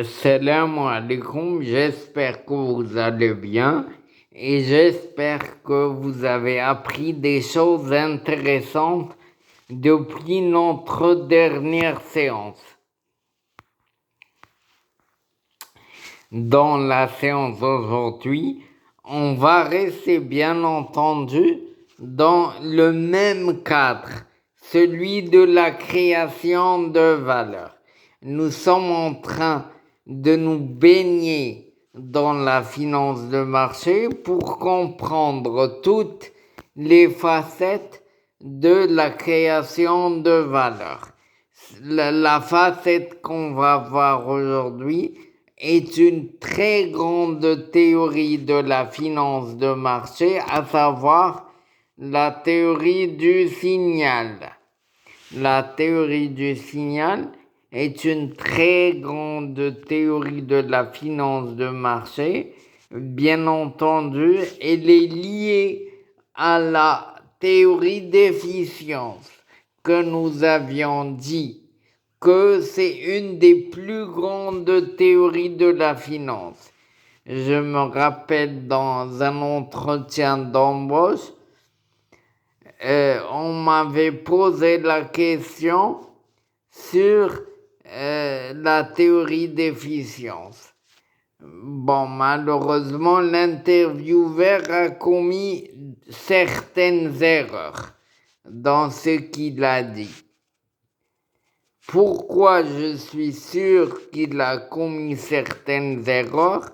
Salam alaikum, j'espère que vous allez bien et j'espère que vous avez appris des choses intéressantes depuis notre dernière séance. Dans la séance d'aujourd'hui, on va rester bien entendu dans le même cadre, celui de la création de valeur. Nous sommes en train de nous baigner dans la finance de marché pour comprendre toutes les facettes de la création de valeur. La facette qu'on va voir aujourd'hui est une très grande théorie de la finance de marché, à savoir la théorie du signal. La théorie du signal est une très grande théorie de la finance de marché. Bien entendu, elle est liée à la théorie d'efficience que nous avions dit que c'est une des plus grandes théories de la finance. Je me rappelle dans un entretien d'embauche, on m'avait posé la question sur la théorie d'efficience. Bon, malheureusement, l'intervieweur a commis certaines erreurs dans ce qu'il a dit. Pourquoi je suis sûr qu'il a commis certaines erreurs?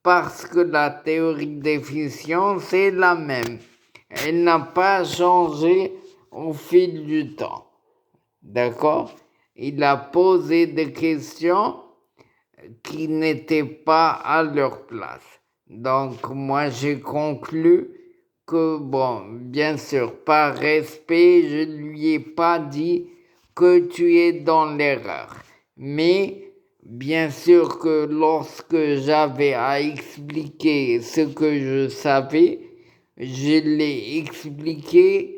Parce que la théorie d'efficience est la même. Elle n'a pas changé au fil du temps. D'accord? Il a posé des questions qui n'étaient pas à leur place. Donc, moi, j'ai conclu que, bon, bien sûr, par respect, je ne lui ai pas dit que tu es dans l'erreur. Mais, bien sûr que lorsque j'avais à expliquer ce que je savais, je l'ai expliqué,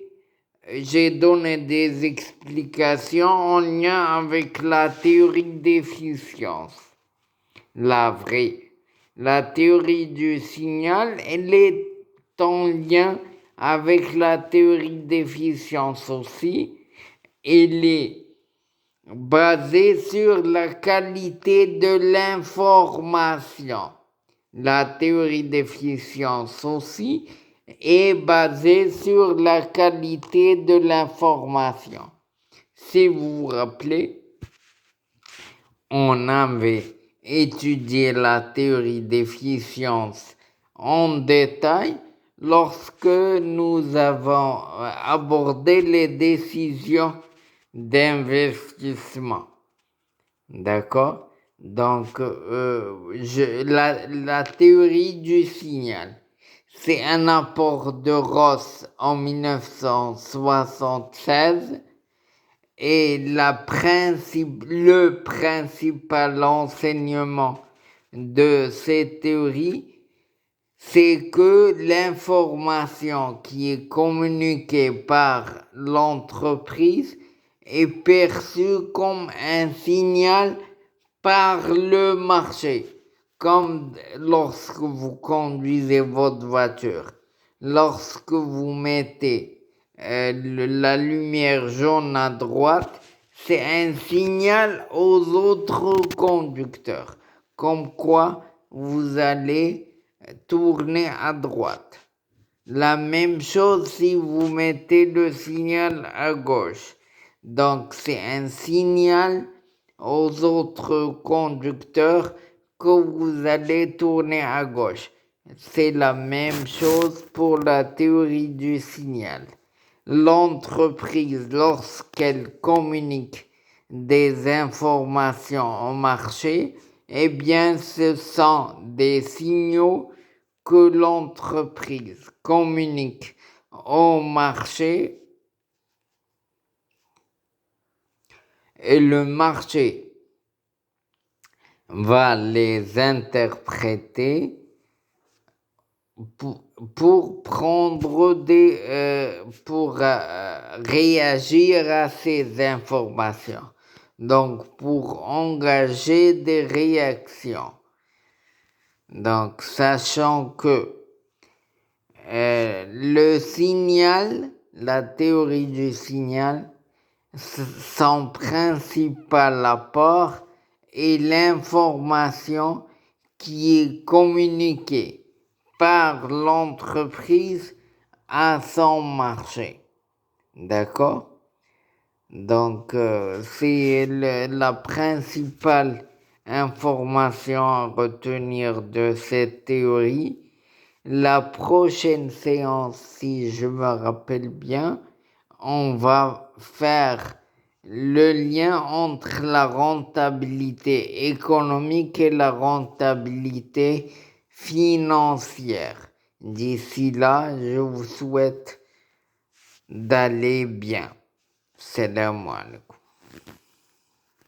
j'ai donné des explications en lien avec la théorie d'efficience. La vraie. La théorie du signal, elle est en lien avec la théorie d'efficience aussi. Elle est basée sur la qualité de l'information. La théorie d'efficience aussi est basée sur la qualité de l'information. Si vous vous rappelez, on avait étudié la théorie d'efficience en détail lorsque nous avons abordé les décisions d'investissement. D'accord? Donc, la théorie du signal, c'est un apport de Ross en 1976 et le principal enseignement de cette théorie, c'est que l'information qui est communiquée par l'entreprise est perçue comme un signal par le marché, comme lorsque vous conduisez votre voiture. Lorsque vous mettez la lumière jaune à droite, c'est un signal aux autres conducteurs, comme quoi vous allez tourner à droite. La même chose si vous mettez le signal à gauche. Donc c'est un signal aux autres conducteurs que vous allez tourner à gauche. C'est la même chose pour la théorie du signal. L'entreprise, lorsqu'elle communique des informations au marché, eh bien, ce sont des signaux que l'entreprise communique au marché et le marché va les interpréter pour prendre pour réagir à ces informations. donc pour engager des réactions. Donc, sachant que le signal, la théorie du signal, son principal apport est l'information qui est communiquée par l'entreprise à son marché. D'accord? Donc, c'est la principale information à retenir de cette théorie. La prochaine séance, si je me rappelle bien, on va faire le lien entre la rentabilité économique et la rentabilité financière. D'ici là, je vous souhaite d'aller bien. Salam alaikum.